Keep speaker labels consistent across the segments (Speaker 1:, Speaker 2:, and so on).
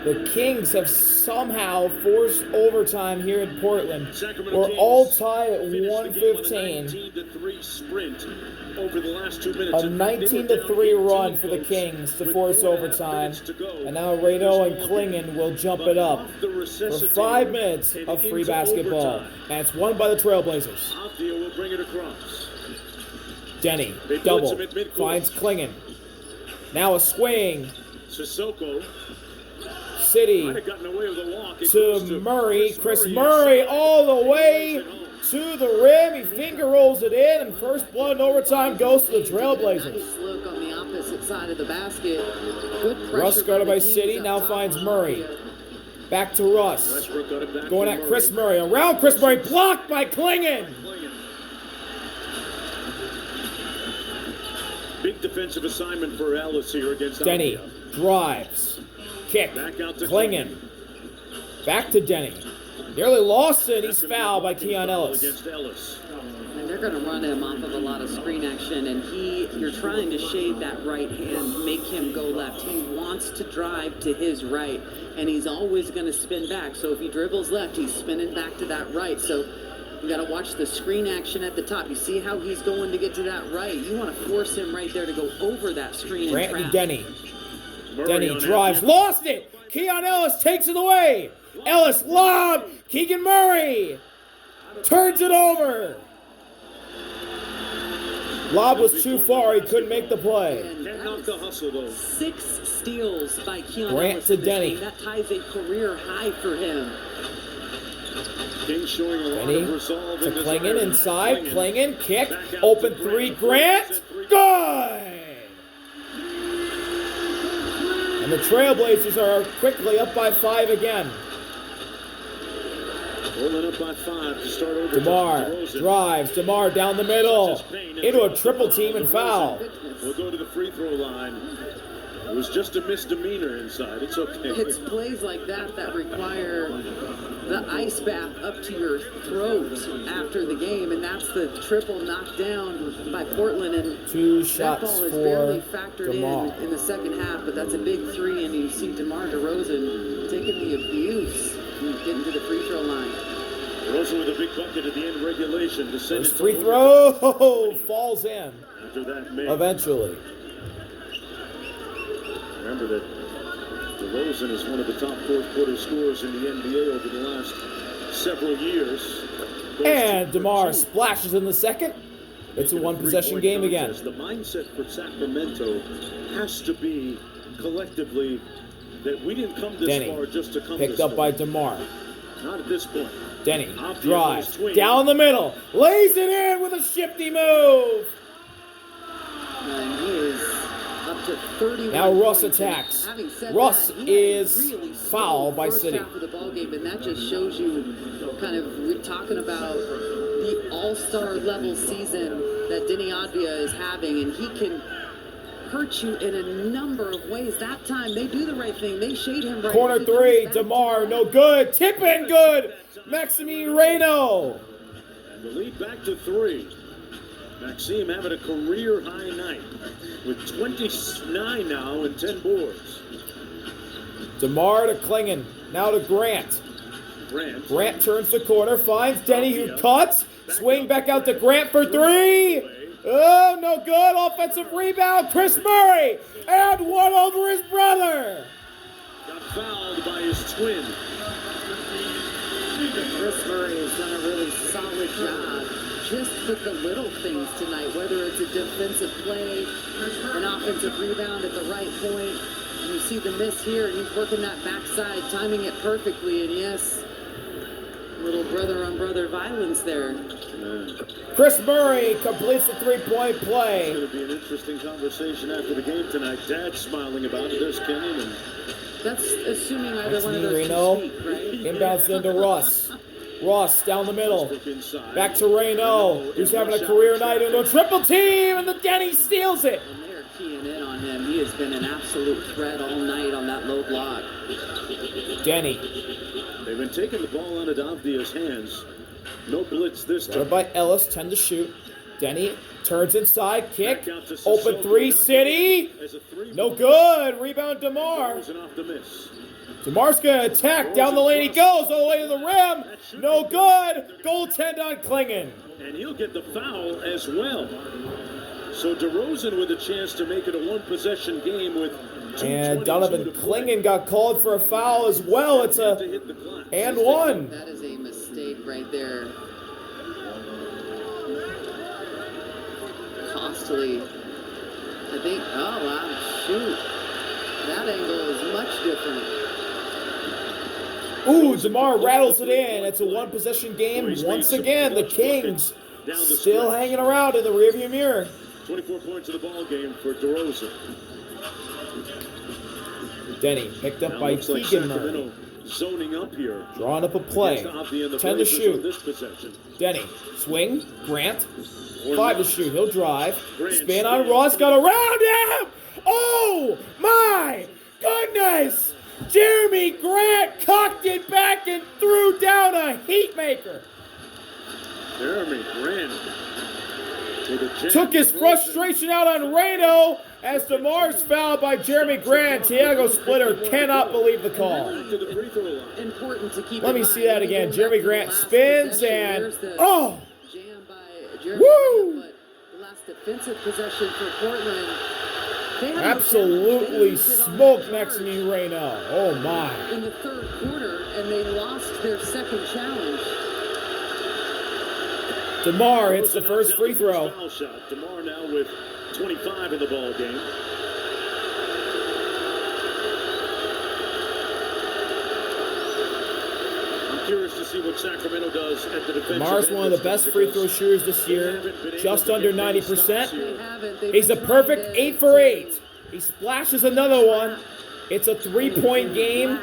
Speaker 1: The Kings have somehow forced overtime here in Portland. We're all tied at 115. A 19-3 run for the Kings to force overtime. And now Reno and Klingon will jump it up for 5 minutes of free basketball. And it's won by the Trailblazers. Deni, double, finds Klingon. Now a swing.
Speaker 2: Sissoko.
Speaker 1: City to Murray. Chris Murray all the way to the rim. He finger rolls it in, and first blood in overtime goes to the Trailblazers.
Speaker 3: Nice look on the opposite side of the basket.
Speaker 1: Russ guarded by City, now finds Murray. Back to Russ. Going at Chris Murray. Around Chris Murray, blocked by Klingon.
Speaker 2: Big defensive assignment for Ellis here against
Speaker 1: Deni drives. Kick. Klingon. Back to Deni. Nearly lost it. He's fouled by Keon Ellis.
Speaker 3: And they're going to run him off of a lot of screen action, and you're trying to shade that right hand, make him go left. He wants to drive to his right, and he's always going to spin back. So if he dribbles left, he's spinning back to that right. So you got to watch the screen action at the top. You see how he's going to get to that right. You want to force him right there to go over that screen and trap.
Speaker 1: Deni. Deni drives, lost it. Keon Ellis takes it away. Ellis lob. Keegan Murray turns it over. Lob was too far. He couldn't make the play.
Speaker 3: 6 steals by Keon
Speaker 1: Grant
Speaker 3: Ellis
Speaker 1: to Deni.
Speaker 3: That ties a career high for him.
Speaker 1: Deni to Klingon inside. Klingon kick. Open three. Grant. Good. And the Trailblazers are quickly up by 5 again.
Speaker 2: Rolling up by 5 to start over.
Speaker 1: DeMar drives. DeMar down the middle. Into a triple team and foul.
Speaker 2: We'll go to the free throw line. It was just a misdemeanor inside. It's okay.
Speaker 3: It's plays like that that require the ice bath up to your throat after the game, and that's the triple knockdown by Portland. And
Speaker 1: 2 shots
Speaker 3: that ball is
Speaker 1: for
Speaker 3: barely factored
Speaker 1: DeMar.
Speaker 3: in the second half, but that's a big 3, and you see DeMar DeRozan taking the abuse and getting to the free throw line.
Speaker 2: DeRozan with a big bucket at the end of regulation.
Speaker 1: First free throw falls in.
Speaker 2: After that,
Speaker 1: eventually.
Speaker 2: Remember that DeRozan is one of the top fourth-quarter scorers in the NBA over the last several years.
Speaker 1: And DeMar splashes in the second. It's a one-possession game again.
Speaker 2: The mindset for Sacramento has to be collectively that we didn't come this far just to come
Speaker 1: picked
Speaker 2: this
Speaker 1: up
Speaker 2: far.
Speaker 1: by DeMar.
Speaker 2: Not at this point.
Speaker 1: Deni drives down the middle, lays it in with a shifty move.
Speaker 3: And he is up to 31.
Speaker 1: Now Russ attacks. Russ is fouled by City.
Speaker 3: Half of the ball game, and that just shows you kind of, we're talking about the all-star level season that Deni Advia is having, and he can hurt you in a number of ways. That time they do the right thing. They shade him right.
Speaker 1: Corner 3, DeMar, no good. Tip in good. Maxime Reno.
Speaker 2: And the lead back to 3. Maxime having a career-high night with 29 now and 10 boards.
Speaker 1: DeMar to Klingon, now to Grant. Grant turns the corner, finds Deni who cuts. Swing back out to Grant for 3. Oh, no good. Offensive rebound. Chris Murray. And one over his brother.
Speaker 2: Got fouled by his twin.
Speaker 3: Chris Murray has done a really solid job just with the little things tonight, whether it's a defensive play, an offensive rebound at the right point. You see the miss here, and he's working that backside, timing it perfectly, and yes, little brother-on-brother violence there.
Speaker 1: Chris Murray completes the three-point play.
Speaker 2: It's going to be an interesting conversation after the game tonight. Dad's smiling about it. There's Kenyon. And
Speaker 3: that's assuming either one of those
Speaker 1: Reno.
Speaker 3: two speak, right?
Speaker 1: Inbounds into Russ. Russ down the middle. Back to Reno, who's having a career night into a triple team, and the Deni steals it.
Speaker 3: And they're keying in on him. He has been an absolute threat all night on that low block.
Speaker 1: Deni.
Speaker 2: They've been taking the ball out of Avdia's hands. No blitz this time.
Speaker 1: Guarded by Ellis, 10 to shoot. Deni turns inside, kick,
Speaker 2: Back out to
Speaker 1: open
Speaker 2: Sissoko.
Speaker 1: three, City.
Speaker 2: As a three
Speaker 1: No
Speaker 2: ball.
Speaker 1: good. Rebound, DeMar.
Speaker 2: Frozen off the miss.
Speaker 1: DeMar's going to attack. Down the lane he goes, all the way to the rim. No good. Goaltend on Klingon.
Speaker 2: And he'll get the foul as well. So DeRozan with a chance to make it a one-possession game with 2:22
Speaker 1: And Donovan
Speaker 2: to play.
Speaker 1: Klingon got called for a foul as well. It's
Speaker 2: To
Speaker 1: a
Speaker 2: hit the clock.
Speaker 1: and one.
Speaker 3: That is a mistake right there. Costly. I think, oh wow, shoot. That angle is much different.
Speaker 1: Ooh, DeMar rattles it in. It's a one-possession game. Once again, the Kings still hanging around in the rearview mirror.
Speaker 2: 24 points in the ball game for DeRozan.
Speaker 1: Deni picked up
Speaker 2: Now
Speaker 1: by
Speaker 2: looks like
Speaker 1: Keegan Murray.
Speaker 2: Sacramento zoning up here.
Speaker 1: Drawing up a play.
Speaker 2: Against Avi and the
Speaker 1: 10 to
Speaker 2: Blazers on
Speaker 1: shoot.
Speaker 2: this possession.
Speaker 1: Deni, swing, Grant.
Speaker 2: Or
Speaker 1: 5 to
Speaker 2: not.
Speaker 1: shoot. He'll drive.
Speaker 2: Grant
Speaker 1: Spin on
Speaker 2: spins.
Speaker 1: Russ. Got around him. Oh my goodness! Jeremy Grant cocked it back and threw down a heat maker.
Speaker 2: Jeremy Grant with a jam
Speaker 1: Took his
Speaker 2: from
Speaker 1: frustration out on Reno as DeMar's fouled by Jeremy Grant. Thiago Splitter cannot believe the call.
Speaker 2: Rosen to the free throw line.
Speaker 3: Important to keep
Speaker 1: Let
Speaker 3: in
Speaker 1: me
Speaker 3: mind.
Speaker 1: see that again.
Speaker 3: Going
Speaker 1: Jeremy
Speaker 3: back to the
Speaker 1: Grant
Speaker 3: last
Speaker 1: spins
Speaker 3: possession,
Speaker 1: and
Speaker 3: there's the
Speaker 1: oh!
Speaker 3: jam by Jeremy
Speaker 1: Woo!
Speaker 3: Grant, but the last defensive possession for Portland. They had
Speaker 1: Absolutely
Speaker 3: they didn't get on
Speaker 1: smoked
Speaker 3: the charge
Speaker 1: Maxime Reynaud. Oh my.
Speaker 3: in the third quarter, and they lost their second challenge.
Speaker 1: DeMar hits the
Speaker 2: Rosen
Speaker 1: first
Speaker 2: knocks
Speaker 1: free
Speaker 2: down the
Speaker 1: throw.
Speaker 2: Foul shot. DeMar now with 25 in the ball game. I'm curious to see what Sacramento does at the defensive
Speaker 1: DeMar's
Speaker 2: end
Speaker 1: one of the
Speaker 2: this
Speaker 1: best
Speaker 2: time
Speaker 1: free
Speaker 2: because
Speaker 1: throw shooters this
Speaker 2: they
Speaker 1: year.
Speaker 2: haven't been able
Speaker 1: Just
Speaker 2: to
Speaker 1: under
Speaker 2: get many stops
Speaker 1: 90%.
Speaker 2: here.
Speaker 3: They haven't. They've
Speaker 1: He's a
Speaker 3: been
Speaker 1: perfect
Speaker 3: trying
Speaker 1: 8 for 8. He splashes another one. It's a 3-point game.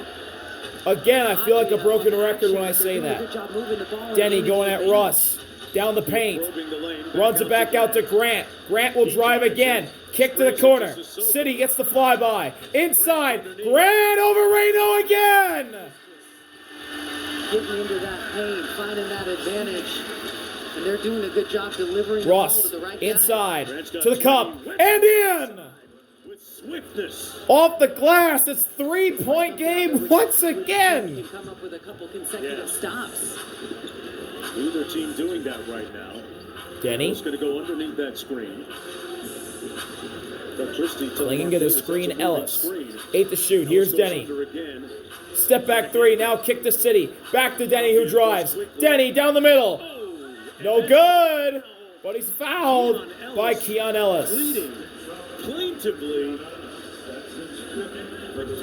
Speaker 1: Again, I feel like a broken record when I say that. Deni going at Russ. Down the paint.
Speaker 2: Probing the lane,
Speaker 1: Runs it back out to Grant. Grant will drive again. Kick to the corner. City gets the flyby. Inside. Grant over Reno again.
Speaker 3: Getting into that paint, finding that advantage, and they're doing a good job delivering the ball
Speaker 1: Russ
Speaker 3: to the right guy.
Speaker 1: inside. To the cup. And in.
Speaker 2: with swiftness.
Speaker 1: Off the glass. It's 3-point game once
Speaker 3: You
Speaker 1: again.
Speaker 3: come up with a couple consecutive stops.
Speaker 2: Neither team doing that right now.
Speaker 1: Deni.
Speaker 2: It's going to go underneath that screen. But Christie
Speaker 1: Clinging to the screen,
Speaker 2: Ellis.
Speaker 1: Ellis. 8 to shoot. Here's Deni.
Speaker 2: Again.
Speaker 1: Step back 3. Now kick to City. Back to Deni who drives. Deni down the middle. No good. But he's fouled by Keon Ellis.
Speaker 2: Pleading plaintively.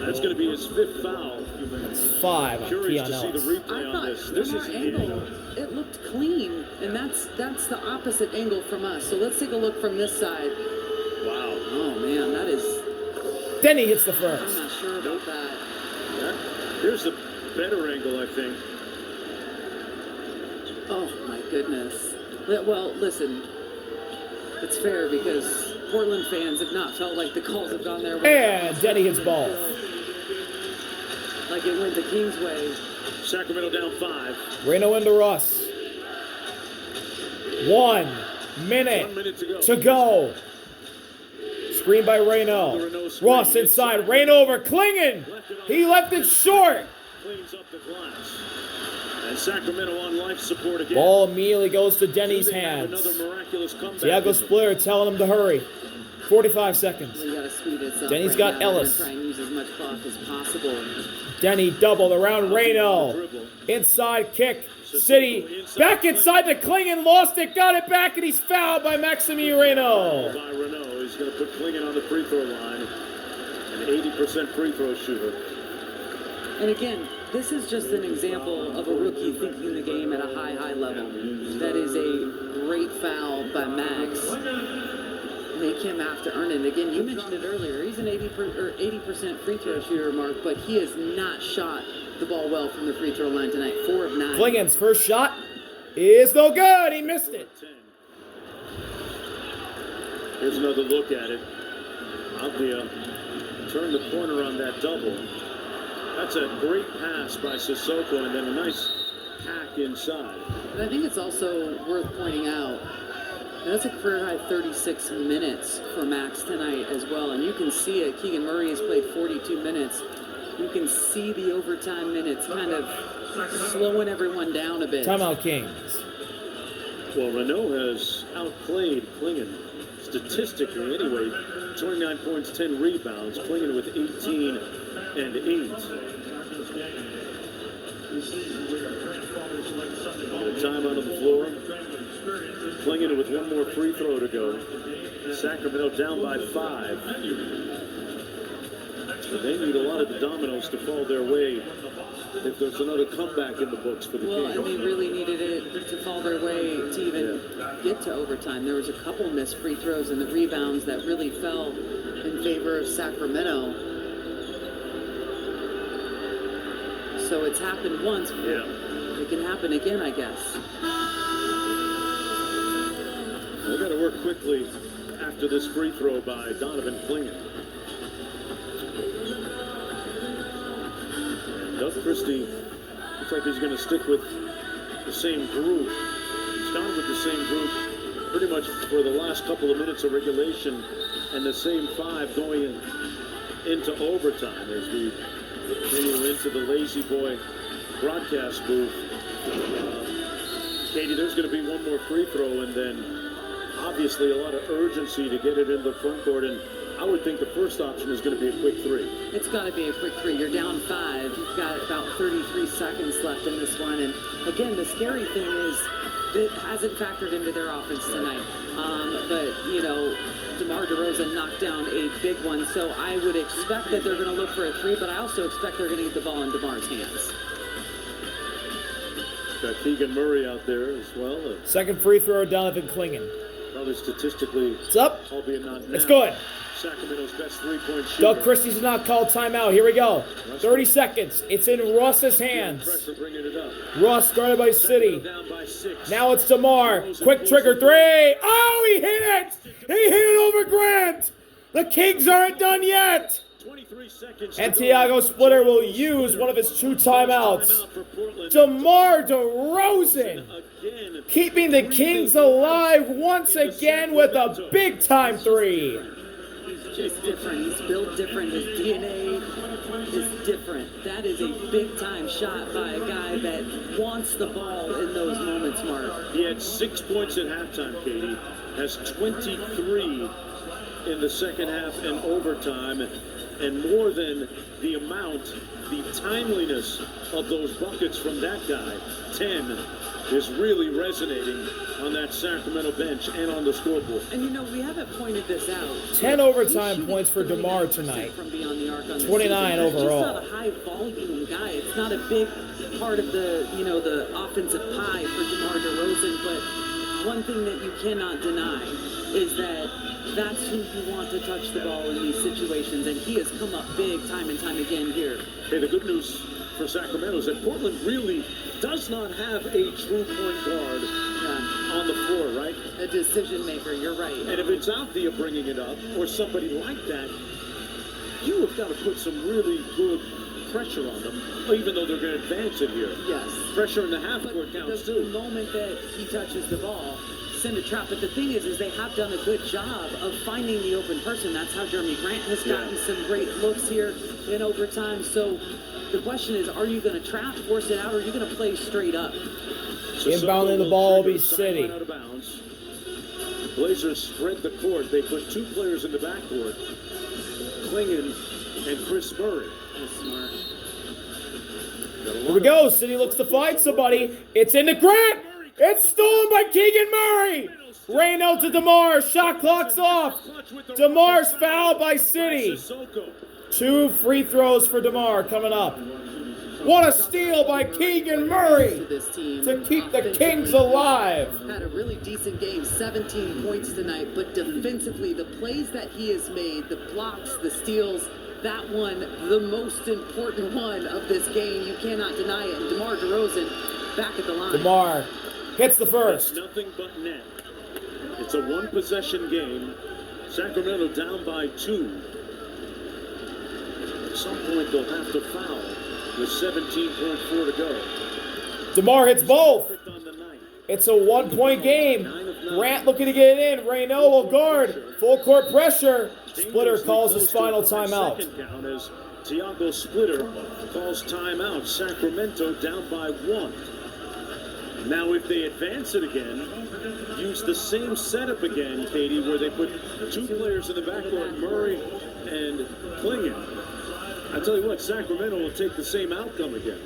Speaker 2: That's going to be his 5th foul.
Speaker 1: That's 5 on
Speaker 2: Curious
Speaker 1: Keon
Speaker 2: to see the
Speaker 1: Ellis.
Speaker 2: replay
Speaker 3: I
Speaker 2: on this.
Speaker 3: thought
Speaker 2: This
Speaker 3: from
Speaker 2: is
Speaker 3: our angle, it looked clean, and that's the opposite angle from us. So let's take a look from this side.
Speaker 2: wow.
Speaker 3: Oh man, that is.
Speaker 1: Deni hits the
Speaker 3: I'm
Speaker 1: first.
Speaker 3: not sure about that.
Speaker 2: Yeah. Here's a better angle, I think.
Speaker 3: Oh my goodness. Well, listen, it's fair because Portland fans have not felt like the calls have gone their way.
Speaker 1: And Deni hits ball.
Speaker 3: Like it went the Kings' way.
Speaker 2: Sacramento down 5.
Speaker 1: Reno into Russ. 1 minute
Speaker 2: 1 minute to go.
Speaker 1: to go. Screen by Reno. Russ inside. Reno over Klingon. He left it short.
Speaker 2: Cleans up the glass. And Sacramento on life support again.
Speaker 1: Ball immediately goes to Deni's
Speaker 2: They have
Speaker 1: hands.
Speaker 2: Another miraculous comeback.
Speaker 1: Thiago Splitter telling him to hurry. 45 seconds.
Speaker 3: We gotta speed this up.
Speaker 1: Deni's
Speaker 3: right
Speaker 1: got
Speaker 3: now
Speaker 1: Ellis.
Speaker 3: And try and use as much clock as possible.
Speaker 1: Deni doubled around Reno. Inside kick. City back inside the Klingon. Lost it. Got it back. And he's fouled by Maxime Reno.
Speaker 2: By Renault. He's going to put Klingon on the free throw line. An 80% free throw shooter.
Speaker 3: And again, this is just an example of a rookie thinking the game at a high level. That is a great foul by Max. Make him have to earn it. Again, you mentioned it earlier. He's an 80% free throw shooter, Mark, but he has not shot the ball well from the free throw line tonight. 4 of 9.
Speaker 1: Klingon's first shot is no good. He missed it.
Speaker 2: Here's another look at it. Avdia turned the corner on that double. That's a great pass by Sissoko, and then a nice hack inside.
Speaker 3: But I think it's also worth pointing out That's a career-high 36 minutes for Max tonight as well. And you can see it. Keegan Murray has played 42 minutes. You can see the overtime minutes kind of slowing everyone down a bit.
Speaker 1: Timeout Kings.
Speaker 2: Well, Renault has outplayed Klingen statistically anyway. 29 points, 10 rebounds. Klingen with 18 and 8. A timeout on the floor. Klingen with one more free throw to go. Sacramento down by 5. But they need a lot of the dominoes to fall their way if there's another comeback in the books for the
Speaker 3: Well,
Speaker 2: Kings.
Speaker 3: and they really needed it to fall their way to even get to overtime. There was a couple missed free throws and the rebounds that really fell in favor of Sacramento. So it's happened once. It can happen again, I guess.
Speaker 2: They got to work quickly after this free throw by Donovan Klingen. And Doug Christie looks like he's going to stick with the same group. He's gone with the same group pretty much for the last couple of minutes of regulation, and the same 5 going into overtime as we continue into the Lazy Boy broadcast booth. Katie, there's going to be one more free throw, and then obviously a lot of urgency to get it in the front court, and I would think the first option is going to be a quick 3.
Speaker 3: It's got to be a quick 3. You're down 5. You've got about 33 seconds left in this one. And again, the scary thing is it hasn't factored into their offense tonight. But, you know, DeMar DeRozan knocked down a big one. So I would expect that they're going to look for a 3, but I also expect they're going to get the ball in DeMar's hands.
Speaker 2: Got Keegan Murray out there as well.
Speaker 1: Second free throw, Donovan Klingen.
Speaker 2: Probably statistically,
Speaker 1: it's up.
Speaker 2: Albeit not now.
Speaker 1: It's good.
Speaker 2: Sacramento's best three-point shooter.
Speaker 1: Doug Christie's has not called timeout. Here we go. 30 seconds. It's in Russ's hands.
Speaker 2: Pressure bringing it up.
Speaker 1: Russ guarded by City.
Speaker 2: Down by 6.
Speaker 1: Now it's DeMar. Quick trigger 3. Oh, he hit it. He hit it over Grant. The Kings aren't done yet.
Speaker 2: 23 seconds.
Speaker 1: And Tiago Splitter will use one of his 2 timeouts. DeMar DeRozan keeping the Kings alive once again with a big-time 3.
Speaker 3: Just different. He's built different. His DNA is different. That is a big-time shot by a guy that wants the ball in those moments, Mark.
Speaker 2: He had 6 points at halftime, Katie. Has 23 in the second half and overtime. And more than the amount, the timeliness of those buckets from that guy, 10, is really resonating on that Sacramento bench and on the scoreboard.
Speaker 3: And you know, we haven't pointed this out.
Speaker 1: 10 overtime points for DeMar tonight.
Speaker 3: From beyond the arc on
Speaker 1: 29 overall.
Speaker 3: He's just not a high volume guy. It's not a big part of the, you know, the offensive pie for DeMar DeRozan, but one thing that you cannot deny is that that's who you want to touch the ball in these situations, and he has come up big time and time again here.
Speaker 2: Hey, the good news for Sacramento is that Portland really does not have a true point guard on the floor, right?
Speaker 3: A decision maker, you're right.
Speaker 2: And if it's Althea bringing it up, or somebody like that, you have got to put some really good pressure on them, even though they're going to advance it here.
Speaker 3: Yes.
Speaker 2: Pressure in the half court counts too.
Speaker 3: The moment that he touches the ball, send a trap. But the thing is they have done a good job of finding the open person. That's how Jeremy Grant has gotten some great looks here in overtime. So the question is, are you going to trap, force it out, or are you going to play straight up?
Speaker 1: Inbounding the ball will be City.
Speaker 2: Out of bounds. Blazers spread the court. They put 2 players in the backcourt, Klingen and Chris Murray.
Speaker 3: Smart.
Speaker 1: Here we go. City looks to find somebody. It's into Grant. It's stolen by Keegan Murray. Rain out to DeMar. Shot clock's off. DeMar's fouled by City. 2 free throws for DeMar coming up. What a steal by Keegan Murray to keep the Kings alive.
Speaker 3: Had a really decent game, 17 points tonight, but defensively, the plays that he has made, the blocks, the steals, that one, the most important one of this game. You cannot deny it. And DeMar DeRozan back at the line.
Speaker 1: DeMar hits the first.
Speaker 2: It's nothing but net. It's a 1-possession game. Sacramento down by 2. At some point, they'll have to foul with 17.4 to go.
Speaker 1: DeMar hits both. It's a 1-point game.
Speaker 2: 9 of
Speaker 1: Grant looking to get it in. Reynaud will guard. Full court pressure. Splitter calls his final timeout.
Speaker 2: Second count as Tiago Splitter calls timeout. Sacramento down by 1. Now if they advance it again, use the same setup again, Katie, where they put 2 players in the backcourt, Murray and Klingon. I tell you what, Sacramento will take the same outcome again.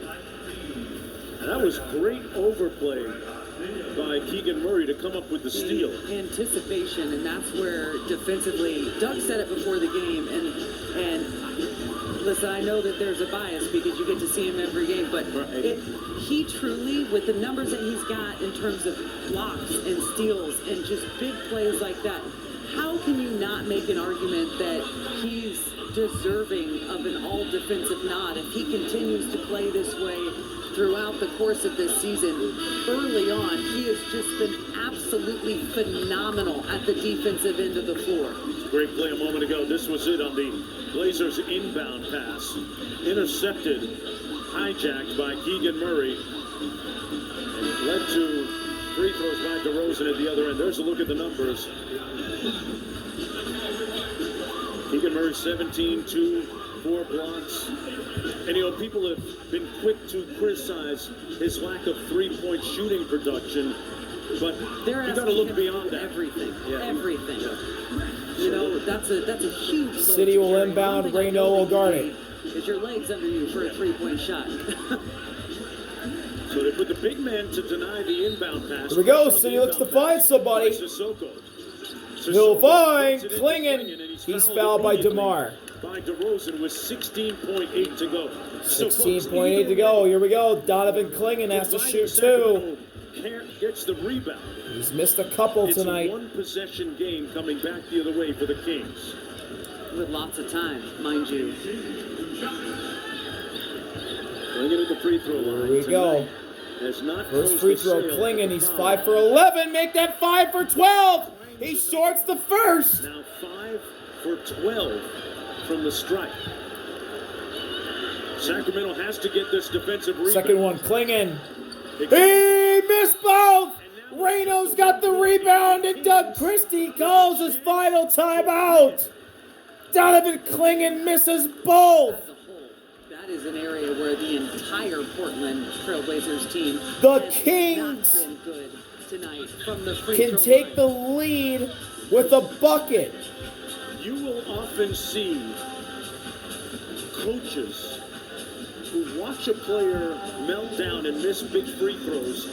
Speaker 2: And that was great overplay by Keegan Murray to come up with the steal.
Speaker 3: Anticipation, and that's where defensively, Doug said it before the game, and listen, I know that there's a bias because you get to see him every game, but he truly, with the numbers that he's got in terms of blocks and steals and just big plays like that, how can you not make an argument that he's deserving of an all-defensive nod if he continues to play this way throughout the course of this season? Early on, he has just been absolutely phenomenal at the defensive end of the floor.
Speaker 2: Great play a moment ago. This was it on the Blazers inbound pass. Intercepted, hijacked by Keegan Murray, and led to free throws by DeRozan at the other end. There's a look at the numbers. Keegan Murray, 17, 2, 4 blocks. And you know, people have been quick to criticize his lack of three-point shooting production, but you got to look beyond that.
Speaker 3: Everything, everything. You know, that's a huge load.
Speaker 1: City will inbound. Reynaud will guard it.
Speaker 3: Is your legs under you for a three-point shot?
Speaker 2: So they put the big man to deny the inbound pass.
Speaker 1: Here we go. City looks to find somebody. He'll find Klingon. He's fouled by DeMar.
Speaker 2: By DeRozan with 16.8 to go.
Speaker 1: 16.8 to go. Here we go. Donovan Klingon has to shoot 2.
Speaker 2: Gets the rebound.
Speaker 1: He's missed a couple tonight.
Speaker 2: It's a one-possession game coming back the other way for the Kings.
Speaker 3: With lots of time, mind you.
Speaker 2: Klingon at the free throw line.
Speaker 1: Here we go. First free throw, Klingon. He's 5 for 11. Make that 5 for 12. He shorts the first.
Speaker 2: Now 5 for 12 from the strike. Sacramento has to get this defensive rebound.
Speaker 1: Second one, Klingon. He missed both. Reynaud's got the rebound, and Doug Christie calls his final timeout. Donovan Klingon misses both.
Speaker 3: As a whole, that is an area where the entire Portland Trailblazers team
Speaker 1: The
Speaker 3: has
Speaker 1: Kings
Speaker 3: not been good tonight from the free
Speaker 1: can
Speaker 3: throw
Speaker 1: take
Speaker 3: line.
Speaker 1: the lead with a bucket.
Speaker 2: You will often see coaches who watch a player melt down and miss big free throws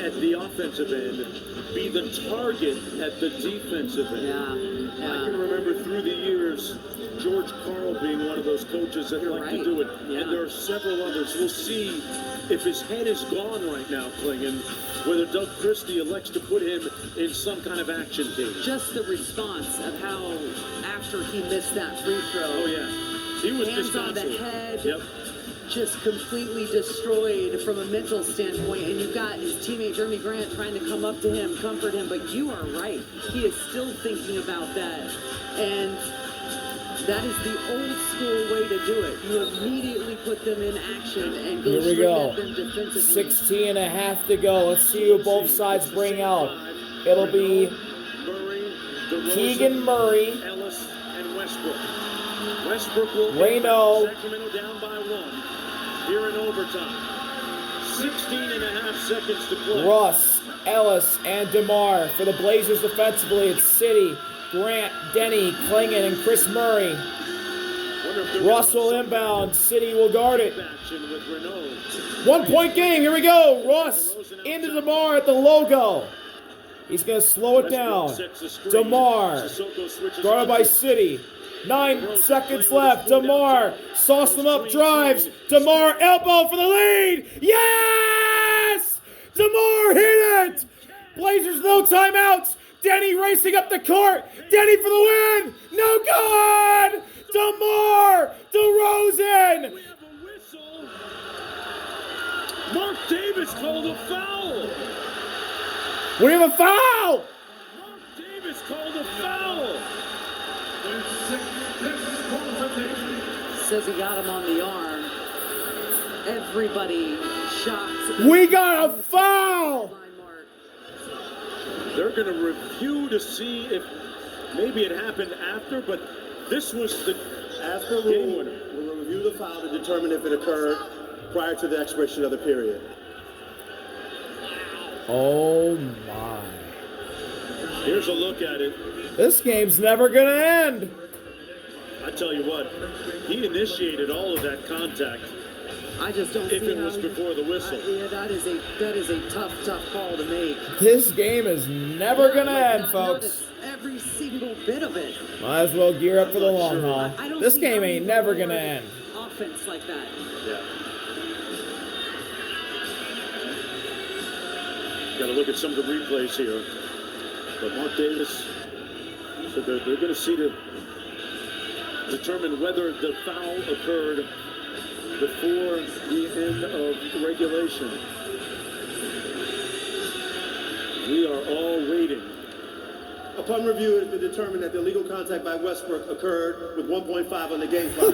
Speaker 2: at the offensive end be the target at the defensive end. I can remember through the years George Karl being one of those coaches that like to do it.
Speaker 3: Yeah.
Speaker 2: And there are several others. We'll see if his head is gone right now, Klingon, whether Doug Christie elects to put him in some kind of action game.
Speaker 3: Just the response of how after he missed that free throw.
Speaker 2: Oh, yeah. He was
Speaker 3: hands on the
Speaker 2: disconsolate.
Speaker 3: head.
Speaker 2: Yep.
Speaker 3: Just completely destroyed from a mental standpoint, and you've got his teammate Jeremy Grant trying to come up to him, comfort him, but you are right. He is still thinking about that, and that is the old school way to do it. You immediately put them in action and go
Speaker 1: Here we
Speaker 3: straight
Speaker 1: go.
Speaker 3: at them defensively.
Speaker 1: 16 and a half to go. Let's see who both sides bring out. It'll be
Speaker 2: Murray, DeRozan,
Speaker 1: Keegan Murray,
Speaker 2: Ellis, and Westbrook. Westbrook will
Speaker 1: Reynaud.
Speaker 2: Sacramento down by 1 here in overtime. 16 and a half seconds to play.
Speaker 1: Russ, Ellis, and DeMar. For the Blazers defensively, it's City, Grant, Deni, Klingon, and Chris Murray. Russ will inbound. City will guard it.
Speaker 2: Action with Reynaud.
Speaker 1: 1 point game. Here we go. Russ into DeMar at the logo. He's going to slow it down. DeMar, guarded by City. 9 seconds left. DeMar, sauce them up, drives. DeMar, elbow for the lead. Yes! DeMar hit it! Blazers, no timeouts. Deni racing up the court. Deni for the win. No good! DeMar, DeRozan.
Speaker 2: We have a whistle. Mark Davis called a foul.
Speaker 1: We have a foul!
Speaker 2: Mark Davis called a foul.
Speaker 3: Says he got him on the arm. Everybody shocked.
Speaker 1: We got a foul!
Speaker 2: They're going to review to see if maybe it happened after, but this was the
Speaker 4: As per
Speaker 2: game
Speaker 4: rule,
Speaker 2: winner.
Speaker 4: we will review the foul to determine if it occurred prior to the expiration of the period.
Speaker 1: Oh my.
Speaker 2: Here's a look at it.
Speaker 1: This game's never gonna end.
Speaker 2: I tell you what, he initiated all of that contact.
Speaker 3: I just don't
Speaker 2: If
Speaker 3: see
Speaker 2: it was
Speaker 3: how
Speaker 2: before the whistle.
Speaker 3: Yeah, that is a tough call to make.
Speaker 1: This game is never gonna end, folks.
Speaker 3: Every single bit of it.
Speaker 1: Might as well gear up for the long haul.
Speaker 3: I don't
Speaker 1: This
Speaker 3: see
Speaker 1: game
Speaker 3: how
Speaker 1: ain't
Speaker 3: you
Speaker 1: never
Speaker 3: reward
Speaker 1: gonna end.
Speaker 3: Offense like that.
Speaker 2: Yeah. Got to look at some of the replays here. But Mark Davis said they're going to see to determine whether the foul occurred before the end of regulation. We are all waiting.
Speaker 4: Upon review, it has been determined that the illegal contact by Westbrook occurred with 1.5 on the game clock.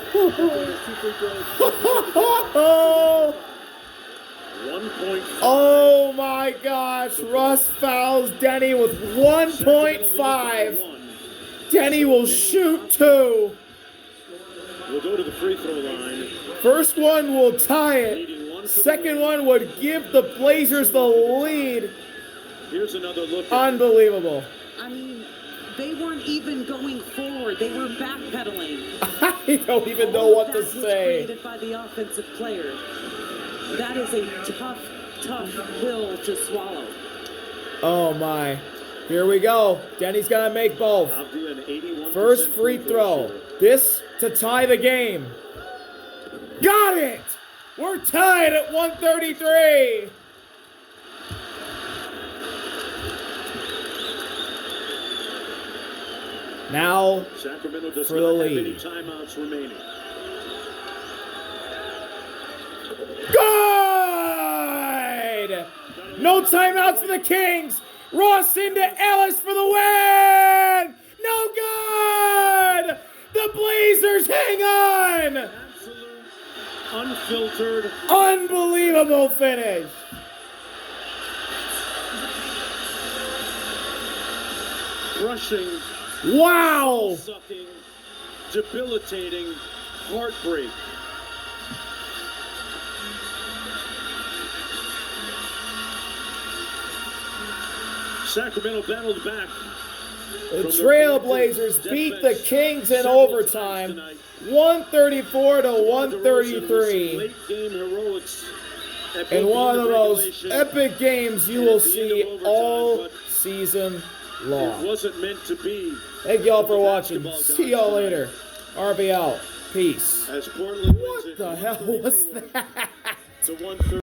Speaker 2: 1.5.
Speaker 1: Oh my gosh, Russ fouls Deni with 1.5. Deni will shoot 2.
Speaker 2: We'll go to the free throw line.
Speaker 1: First one will tie it. Second one would give the Blazers the lead.
Speaker 2: Here's another look.
Speaker 1: Unbelievable.
Speaker 3: I mean, they weren't even going forward. They were backpedaling.
Speaker 1: I don't even know
Speaker 3: All
Speaker 1: what
Speaker 3: of
Speaker 1: to
Speaker 3: that was
Speaker 1: say.
Speaker 3: created by the offensive player. That is a tough pill to swallow.
Speaker 1: Oh my. Here we go. Denny's gonna make both. First free throw. This to tie the game. Got it! We're tied at 133. Now
Speaker 2: Sacramento does
Speaker 1: for the
Speaker 2: not have
Speaker 1: lead.
Speaker 2: any timeouts remaining.
Speaker 1: Good! No timeouts for the Kings. Russ into Ellis for the win! No good! The Blazers hang on!
Speaker 2: Absolute, unfiltered.
Speaker 1: Unbelievable finish.
Speaker 2: Crushing,
Speaker 1: Wow!
Speaker 2: sucking, debilitating heartbreak. Sacramento battled back.
Speaker 1: The Trailblazers beat the Kings in overtime, 134 to 133.
Speaker 2: Late game heroics
Speaker 1: In one of the most epic games you will see all season
Speaker 2: It
Speaker 1: long.
Speaker 2: wasn't meant to be.
Speaker 1: Thank y'all for watching. See y'all later. RB out. Peace.
Speaker 2: As Portland
Speaker 1: What the hell was that?
Speaker 2: to 130.